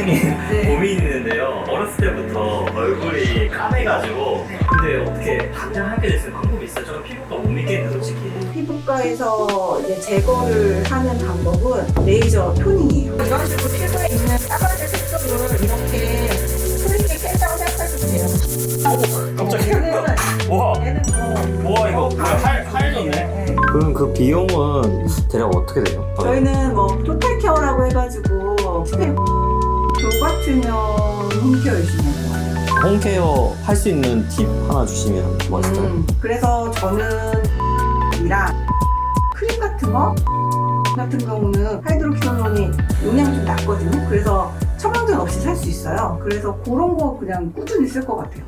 선생님 네. 고민이 있는데요. 어렸을 때부터 얼굴이 까매가지고 네. 근데 어떻게 당장 하게 됐을 방법이 있어요? 저는 피부과 못 믿겠는데 솔직히. 피부과에서 이제 제거를 하는 방법은 레이저 토닝이에요. 이런 식으로 피부에 있는 까만색 색소를 이렇게 크림에 깬다고 생각하시면 돼요. 깜짝이야. 와, 얘는 와 이거 하얘졌네. 네. 그럼 그 비용은 대략 어떻게 돼요? 저희는 뭐 토탈 케어라고 해가지고 스페인 저 같으면 홈케어 해주시면 돼요. 홈케어 할 수 있는 팁 하나 주시면 멋있어요. 그래서 저는 이랑 크림 같은 경우는 하이드로퀴노론이 용량이 좀 낮거든요. 그래서 처방전 없이 살 수 있어요. 그래서 그런 거 그냥 꾸준히 쓸 것 같아요.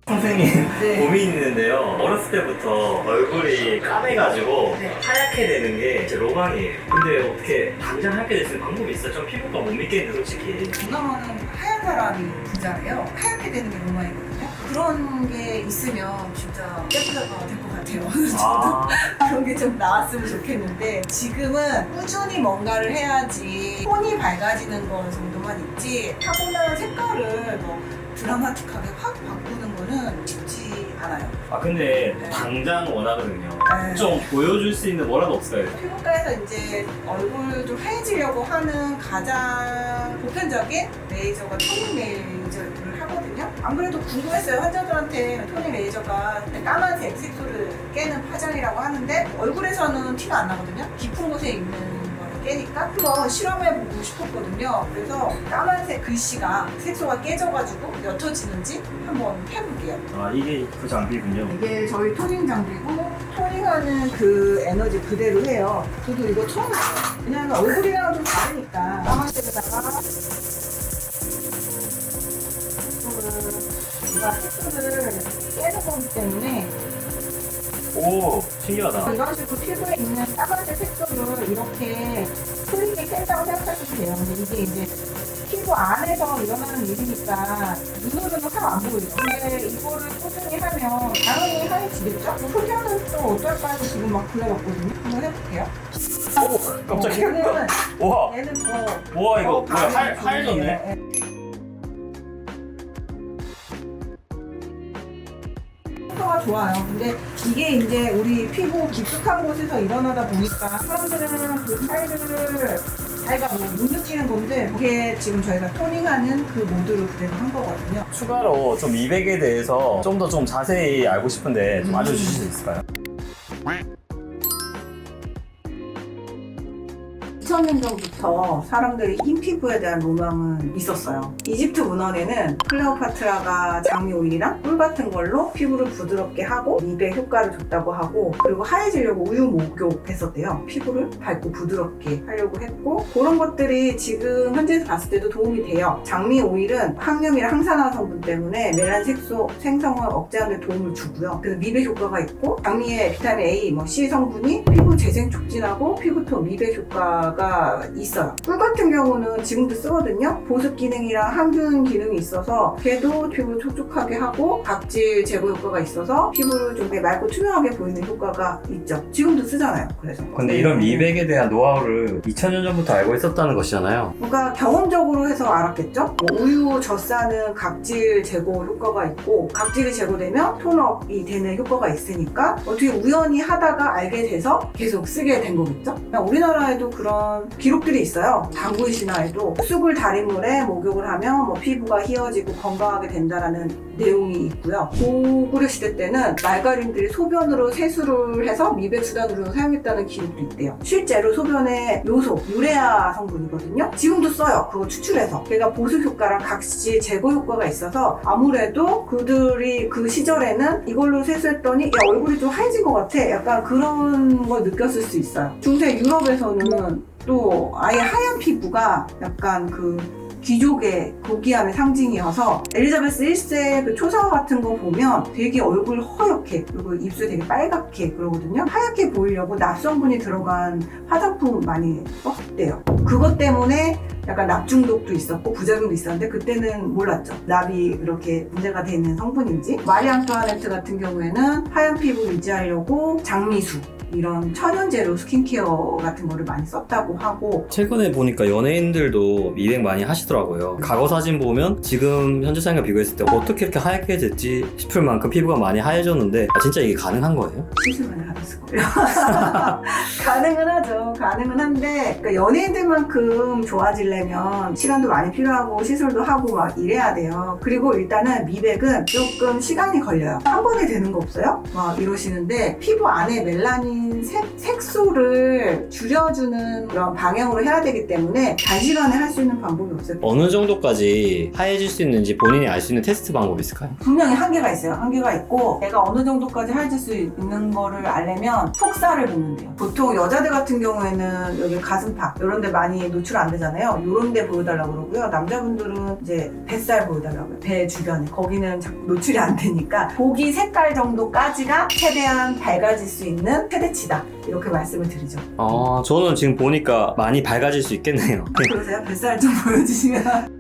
선생님 네. 고민이 있는데요. 어렸을 때부터 얼굴이 까매가지고 네. 하얗게 되는 게 제 로망이에요. 근데 어떻게 당장 하게 됐을 방법이 있어요? 전 피부과 못 믿겠는데 솔직히. 그거는 하얀 사람이 부자예요. 하얗게 되는 게 로망이거든요. 그런 게 있으면 진짜 깨끗하가 될 것 같아요. 아, 그런 게 좀 나왔으면 좋겠는데 지금은 꾸준히 뭔가를 해야지 톤이 밝아지는 거 정도만 있지 타고난 색깔을 뭐 드라마틱하게 확 바꾸는 거는 쉽지 않아요. 아 근데 네. 당장 원하거든요. 네. 좀 보여줄 수 있는 뭐라도 없어요? 피부과에서 이제 얼굴 좀 하얘지려고 하는 가장 보편적인 레이저가 토닝 레이저를 하거든요. 안 그래도 궁금했어요. 환자들한테 토닝 레이저가 까만색 색소를 깨는 파장이라고 하는데 얼굴에서는 티가 안 나거든요. 깊은 곳에 있는 거를 깨니까 한번 실험해보고 싶었거든요. 그래서 까만색 글씨가 색소가 깨져가지고 옅어지는지 한번 해볼게요. 아 이게 그 장비군요. 이게 저희 토닝 장비고 토닝하는 그 에너지 그대로 해요. 저도 이거 처음 해요. 왜냐하면 얼굴이랑 좀 다르니까 까만색에다가 색소를 깨는 거기 때문에 오 신기하다. 이런 식으로 피부에 있는 까만색 색소를 이렇게 크림에 깬다고 생각하시면 돼요. 근데 이게 이제 피부 안에서 일어나는 일이니까 눈으로는 잘 안 보여요. 근데 이거를 꾸준히 하면 당연히 하얘지겠죠? 흡연은 또 어떨까 해서 지금 막 골라봤거든요. 한번 해볼게요. 오 깜짝이야. 얘는 와, 얘는 와 이거 뭐야 바르는 하얘졌네. 중이에요. 효과가 좋아요. 근데 이게 이제 우리 피부 깊숙한 곳에서 일어나다 보니까 사람들은 그 차이를 자기가 뭐 못 느끼는 건데 그게 지금 저희가 토닝하는 그 모드를 그대로 한 거거든요. 추가로 좀 미백에 대해서 좀 더 좀 자세히 알고 싶은데 좀 알려주실 수 있을까요? 2000년전부터 사람들이 흰 피부에 대한 로망은 있었어요. 이집트 문헌에는 클레오파트라가 장미 오일이랑 꿀 같은 걸로 피부를 부드럽게 하고 미백 효과를 줬다고 하고 그리고 하얘지려고 우유 목욕했었대요. 피부를 밝고 부드럽게 하려고 했고 그런 것들이 지금 현재에서 봤을 때도 도움이 돼요. 장미 오일은 항염이랑 항산화 성분 때문에 멜라닌 색소 생성을 억제하는 데 도움을 주고요. 그래서 미백 효과가 있고 장미의 비타민 A, C 성분이 피부 재생 촉진하고 피부톤 미백 효과가 있어요. 꿀 같은 경우는 지금도 쓰거든요. 보습 기능이랑 항균 기능이 있어서 걔도 피부를 촉촉하게 하고 각질 제거 효과가 있어서 피부를 좀 맑고 투명하게 보이는 효과가 있죠. 지금도 쓰잖아요. 그래서 근데 이런 미백에 대한 노하우를 2000년 전부터 알고 있었다는 것이잖아요. 뭔가 경험적으로 해서 알았겠죠? 뭐 우유 젖사는 각질 제거 효과가 있고 각질이 제거되면 톤업이 되는 효과가 있으니까 어떻게 우연히 하다가 알게 돼서 계속 쓰게 된 거겠죠? 우리나라에도 그런 기록들이 있어요. 장구리 신화에도 쑥을 달인 물에 목욕을 하면 뭐 피부가 희어지고 건강하게 된다라는 내용이 있고요. 고구려 시대 때는 말가림들이 소변으로 세수를 해서 미백 수단으로 사용했다는 기록도 있대요. 실제로 소변에 요소, 유레아 성분이거든요. 지금도 써요. 그거 추출해서. 걔가 보습 효과랑 각질 제거 효과가 있어서 아무래도 그들이 그 시절에는 이걸로 세수했더니 야 얼굴이 좀 하얘진 것 같아. 약간 그런 걸 느꼈을 수 있어요. 중세 유럽에서는 또 아예 하얀 피부가 약간 그 귀족의 고귀함의 상징이어서 엘리자베스 1세 그 초상 같은 거 보면 되게 얼굴 허옇게 그리고 입술 되게 빨갛게 그러거든요. 하얗게 보이려고 납성분이 들어간 화장품 많이 썼대요. 그것 때문에 약간 납 중독도 있었고 부작용도 있었는데 그때는 몰랐죠. 납이 그렇게 문제가 되는 성분인지. 마리 앙뚜아네트 같은 경우에는 하얀 피부 유지하려고 장미수 이런 천연제로 스킨케어 같은 거를 많이 썼다고 하고 최근에 보니까 연예인들도 미백 많이 하시더라고요. 과거 사진 보면 지금 현재 사진과 비교했을 때 어떻게 이렇게 하얗게 됐지 싶을 만큼 피부가 많이 하얘졌는데 진짜 이게 가능한 거예요? 시술만 하셨을 거예요. 가능은 하죠. 가능은 한데 그러니까 연예인들만큼 좋아지려면 시간도 많이 필요하고 시술도 하고 막 이래야 돼요. 그리고 일단은 미백은 조금 시간이 걸려요. 한 번에 되는 거 없어요? 막 이러시는데 피부 안에 멜라닌 색소를 줄여주는 그런 방향으로 해야 되기 때문에 단시간에 할 수 있는 방법이 없어요. 어느 정도까지 하얘질 수 있는지 본인이 알 수 있는 테스트 방법이 있을까요? 분명히 한계가 있어요. 한계가 있고 내가 어느 정도까지 하얘질 수 있는 거를 알려면 속살을 보면 돼요. 보통 여자들 같은 경우에는 여기 가슴팍 이런 데 많이 노출 안 되잖아요. 이런 데 보여달라고 그러고요. 남자분들은 이제 뱃살 보여달라고요. 배 주변에. 거기는 자꾸 노출이 안 되니까 고기 색깔 정도까지가 최대한 밝아질 수 있는 최대치다. 이렇게 말씀을 드리죠. 저는 지금 보니까 많이 밝아질 수 있겠네요. 그러세요? 뱃살 좀 보여주시면.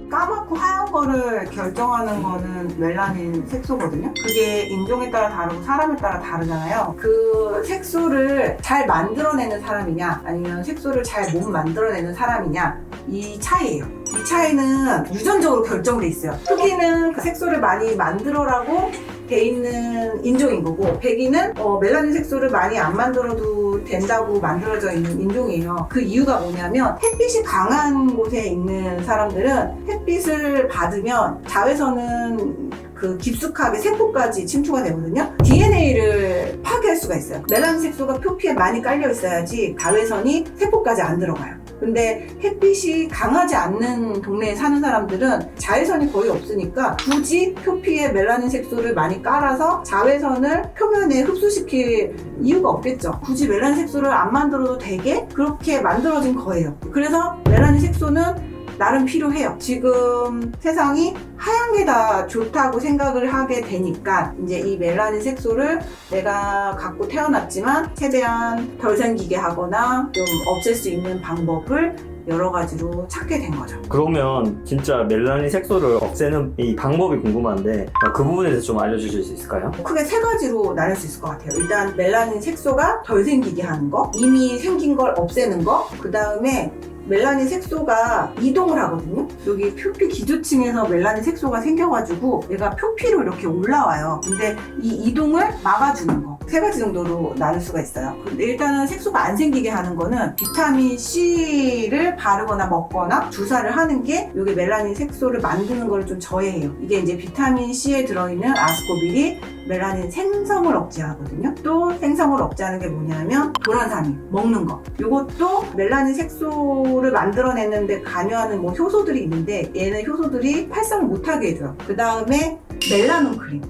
까맣고 하얀 거를 결정하는 거는 멜라닌 색소거든요. 그게 인종에 따라 다르고 사람에 따라 다르잖아요. 그 색소를 잘 만들어내는 사람이냐 아니면 색소를 잘 못 만들어내는 사람이냐 이 차이예요. 이 차이는 유전적으로 결정돼 있어요. 흑인은 그 색소를 많이 만들어라고 돼 있는 인종인 거고 백인은 멜라닌 색소를 많이 안 만들어도 된다고 만들어져 있는 인종이에요. 그 이유가 뭐냐면 햇빛이 강한 곳에 있는 사람들은 햇빛을 받으면 자외선은 그 깊숙하게 세포까지 침투가 되거든요. DNA를 파괴할 수가 있어요. 멜라닌 색소가 표피에 많이 깔려 있어야지 자외선이 세포까지 안 들어가요. 근데 햇빛이 강하지 않는 동네에 사는 사람들은 자외선이 거의 없으니까 굳이 표피에 멜라닌 색소를 많이 깔아서 자외선을 표면에 흡수시킬 이유가 없겠죠. 굳이 멜라닌 색소를 안 만들어도 되게 그렇게 만들어진 거예요. 그래서 멜라닌 색소는 나름 필요해요. 지금 세상이 하얀 게 다 좋다고 생각을 하게 되니까 이제 이 멜라닌 색소를 내가 갖고 태어났지만 최대한 덜 생기게 하거나 좀 없앨 수 있는 방법을 여러 가지로 찾게 된 거죠. 그러면 진짜 멜라닌 색소를 없애는 이 방법이 궁금한데 그 부분에 대해서 좀 알려주실 수 있을까요? 크게 세 가지로 나눌 수 있을 것 같아요. 일단 멜라닌 색소가 덜 생기게 하는 거, 이미 생긴 걸 없애는 거, 그 다음에 멜라닌 색소가 이동을 하거든요. 여기 표피 기조층에서 멜라닌 색소가 생겨가지고 얘가 표피로 이렇게 올라와요. 근데 이 이동을 막아주는 거. 세 가지 정도로 나눌 수가 있어요. 근데 일단은 색소가 안 생기게 하는 거는 비타민 C를 바르거나 먹거나 주사를 하는 게 여기 멜라닌 색소를 만드는 걸 좀 저해해요. 이게 이제 비타민 C에 들어있는 아스코빌이 멜라닌 생성을 억제하거든요. 또 생성을 억제하는 게 뭐냐면 도란사미 먹는 거. 이것도 멜라닌 색소를 만들어내는데 관여하는 뭐 효소들이 있는데 얘는 효소들이 활성을 못하게 해줘요. 그 다음에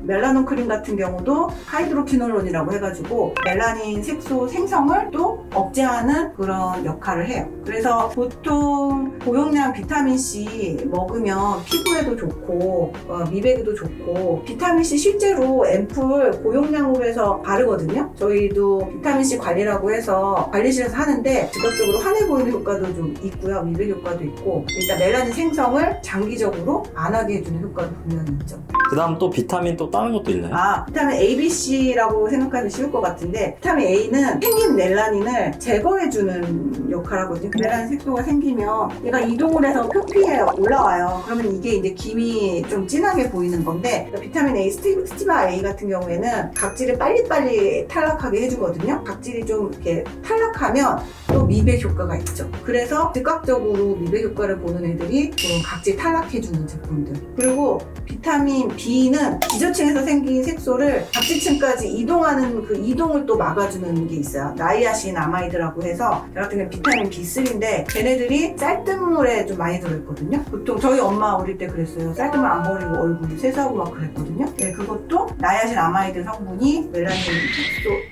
멜라논 크림 같은 경우도 하이드로퀴놀론이라고 해가지고 멜라닌 색소 생성을 또 억제하는 그런 역할을 해요. 그래서 보통 고용량 비타민 C 먹으면 피부에도 좋고 미백에도 좋고 비타민 C 실제로 앰플 고용량으로 해서 바르거든요. 저희도 비타민 C 관리라고 해서 관리실에서 하는데 즉각적으로 환해 보이는 효과도 좀 있고요. 미백 효과도 있고 일단 멜라닌 생성을 장기적으로 안 하게 해주는 효과도 분명히 있죠. 그 다음 또 비타민 또 다른 것도 있나요? 비타민 A, B, C라고 생각하면 쉬울 것 같은데 비타민 A는 생긴 멜라닌을 제거해주는 역할을 하거든요. 멜라닌 색소가 생기면 얘가 이동을 해서 표피에 올라와요. 그러면 이게 이제 김이 좀 진하게 보이는 건데 비타민 A, 스티바 A 같은 경우에는 각질을 빨리빨리 탈락하게 해주거든요. 각질이 좀 이렇게 탈락하면 또 미백 효과가 있죠. 그래서 즉각적으로 미백 효과를 보는 애들이 그런 각질 탈락해주는 제품들. 그리고 비타민 B는 기저층에서 생긴 색소를 각질층까지 이동하는 그 이동을 또 막아주는 게 있어요. 나이아신 아마이드라고 해서 저 같은 경우는 비타민 B3인데 걔네들이 쌀뜨물에 좀 많이 들어있거든요. 보통 저희 엄마 어릴 때 그랬어요. 쌀뜨물 안 버리고 얼굴 세수하고 막 그랬거든요. 네, 그것도 나이아신 아마이드 성분이 멜라닌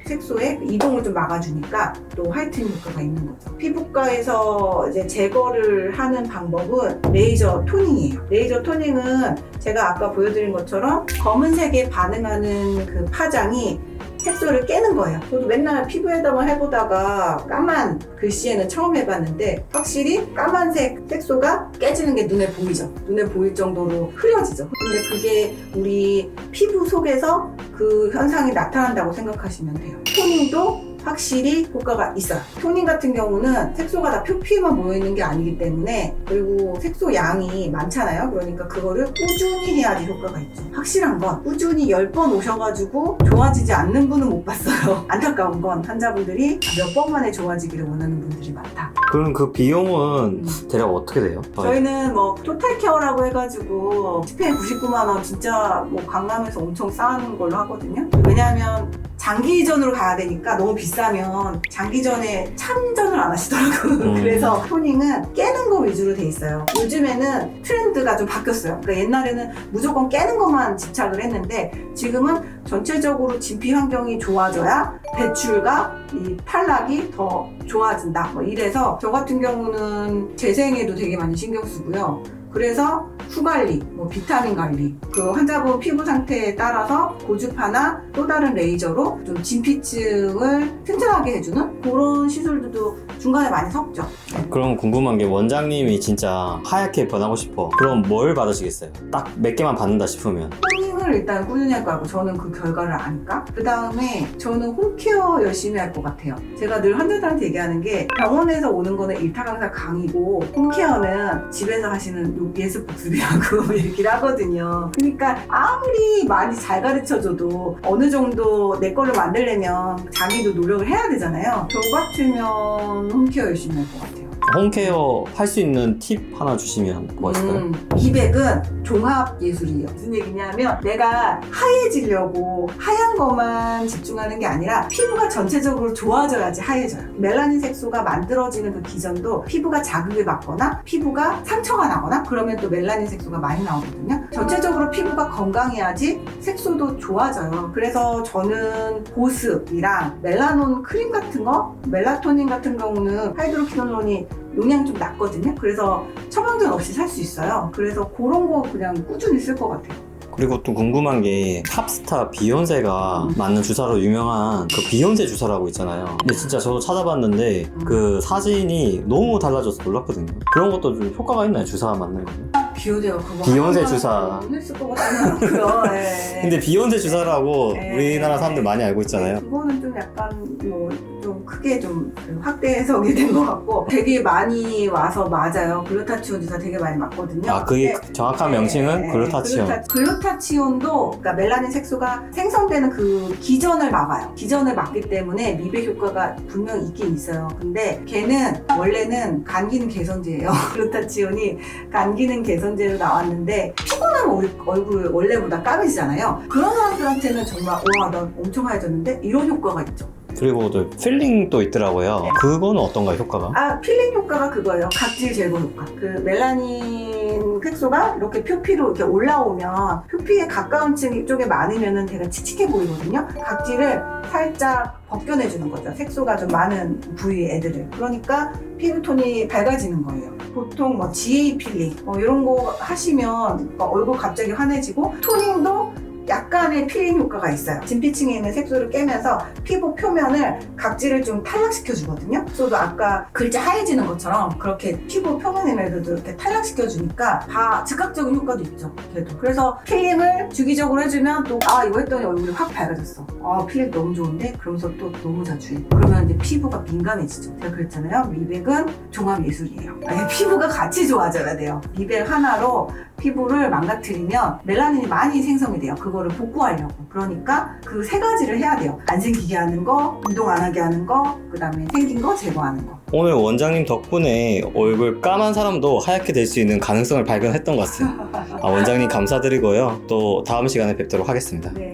색소의 이동을 좀 막아주니까 또 화이트닝 효과가 있는 거죠. 피부과에서 이제 제거를 하는 방법은 레이저 토닝이에요. 레이저 토닝은 제가 아까 보여드린 것처럼 검은색에 반응하는 그 파장이 색소를 깨는 거예요. 저도 맨날 피부 해담을 해보다가 까만 글씨에는 처음 해봤는데 확실히 까만색 색소가 깨지는 게 눈에 보이죠. 눈에 보일 정도로 흐려지죠. 근데 그게 우리 피부 속에서 그 현상이 나타난다고 생각하시면 돼요. 토닝도 확실히 효과가 있어요. 토닝 같은 경우는 색소가 다 표피에만 모여있는 게 아니기 때문에, 그리고 색소 양이 많잖아요. 그러니까 그거를 꾸준히 해야지 효과가 있죠. 확실한 건 꾸준히 10번 오셔가지고 좋아지지 않는 분은 못 봤어요. 안타까운 건 환자분들이 몇 번 만에 좋아지기를 원하는 분들이 많다. 그럼 그 비용은 대략 어떻게 돼요? 저희는 뭐 토탈 케어라고 해가지고 10회에 99만 원 진짜 뭐 강남에서 엄청 싸는 걸로 하거든요. 왜냐하면 장기전으로 가야 되니까 너무 비싸면 장기전에 참전을 안 하시더라고요. 그래서 토닝은 깨는 거 위주로 돼 있어요. 요즘에는 트렌드가 좀 바뀌었어요. 그러니까 옛날에는 무조건 깨는 것만 집착을 했는데 지금은 전체적으로 진피 환경이 좋아져야 배출과 이 탈락이 더 좋아진다. 뭐 이래서 저 같은 경우는 재생에도 되게 많이 신경 쓰고요. 그래서 후관리, 뭐 비타민 관리, 그 환자분 피부 상태에 따라서 고주파나 또 다른 레이저로 좀 진피층을 튼튼하게 해주는 그런 시술들도 중간에 많이 섞죠. 그럼 궁금한 게 원장님이 진짜 하얗게 변하고 싶어. 그럼 뭘 받으시겠어요? 딱 몇 개만 받는다 싶으면. 토닝을 일단 꾸준히 할 거고 저는 그 결과를 아니까. 그 다음에 저는 홈케어 열심히 할 것 같아요. 제가 늘 환자들한테 얘기하는 게 병원에서 오는 거는 일타강사 강의고 홈케어는 집에서 하시는 예습 복습이라고 얘기를 하거든요. 그러니까 아무리 많이 잘 가르쳐줘도 어느 정도 내 거를 만들려면 자기도 노력을 해야 되잖아요. 저 같으면 홈케어 열심히 할 것 같아요. 홈케어 할 수 있는 팁 하나 주시면 뭐 있을까요? 미백은 종합 예술이에요. 무슨 얘기냐면 내가 하얘지려고 하얀 것만 집중하는 게 아니라 피부가 전체적으로 좋아져야지 하얘져요. 멜라닌 색소가 만들어지는 그 기전도 피부가 자극을 받거나 피부가 상처가 나거나 그러면 또 멜라닌 색소가 많이 나오거든요. 전체적으로 피부가 건강해야지 색소도 좋아져요. 그래서 저는 보습이랑 멜라논 크림 같은 거, 멜라토닌 같은 경우는 하이드로퀴놀론이 용량이 좀 낮거든요. 그래서 처방전 없이 살 수 있어요. 그래서 그런 거 그냥 꾸준히 쓸 것 같아요. 그리고 또 궁금한 게 팝스타 비욘세가 맞는 주사로 유명한 그 비욘세 주사라고 있잖아요. 근데 진짜 저도 찾아봤는데 그 사진이 너무 달라져서 놀랐거든요. 그런 것도 좀 효과가 있나요? 주사 맞는 거는? 비욘세가 그거 비욘세 주사. 했을 것 같지는 않고요. 네. 근데 비욘세 주사라고 네. 우리나라 사람들 많이 알고 있잖아요. 그거는 좀 약간 뭐 좀 크게 좀 확대 해석이 된 것 같고 되게 많이 와서 맞아요. 글루타치온 주사 되게 많이 맞거든요. 아, 그게 근데 정확한 명칭은 글루타치온. 글루타치온도 그러니까 멜라닌 색소가 생성되는 그 기전을 막아요. 기전을 막기 때문에 미백 효과가 분명히 있긴 있어요. 근데 걔는 원래는 간 기능 개선제예요. 글루타치온이 간 기능 개선제로 나왔는데 피곤하면 얼굴 원래보다 까매지잖아요. 그런 사람들한테는 정말 와, 나 엄청 하얘졌는데 이런 효과가 있죠. 그리고 또 필링도 있더라고요. 그거는 어떤가요, 효과가? 아, 필링 효과가 그거예요. 각질 제거 효과. 그 멜라닌 색소가 이렇게 표피로 이렇게 올라오면 표피에 가까운 층 쪽에 많으면은 되게 칙칙해 보이거든요. 각질을 살짝 벗겨내주는 거죠. 색소가 좀 많은 부위 애들을. 그러니까 피부톤이 밝아지는 거예요. 보통 뭐 GA 필링 이런 거 하시면 얼굴 갑자기 환해지고 토닝도 약간의 필링 효과가 있어요. 진피층에 있는 색소를 깨면서 피부 표면을 각질을 좀 탈락시켜 주거든요. 그래도 아까 글자 하얘지는 것처럼 그렇게 피부 표면에도 이렇게 탈락시켜 주니까 다 즉각적인 효과도 있죠. 걔도. 그래서 필링을 주기적으로 해주면 또 아 이거 했더니 얼굴이 확 밝아졌어. 아 필링 너무 좋은데? 그러면서 또 너무 자주 해. 그러면 이제 피부가 민감해지죠. 제가 그랬잖아요. 미백은 종합 예술이에요. 아니, 피부가 같이 좋아져야 돼요. 미백 하나로 피부를 망가뜨리면 멜라닌이 많이 생성이 돼요. 그거를 복구하려고. 그러니까 그 세 가지를 해야 돼요. 안 생기게 하는 거, 운동 안 하게 하는 거, 그 다음에 생긴 거 제거하는 거. 오늘 원장님 덕분에 얼굴 까만 사람도 하얗게 될 수 있는 가능성을 발견했던 것 같아요. 원장님 감사드리고요. 또 다음 시간에 뵙도록 하겠습니다. 네.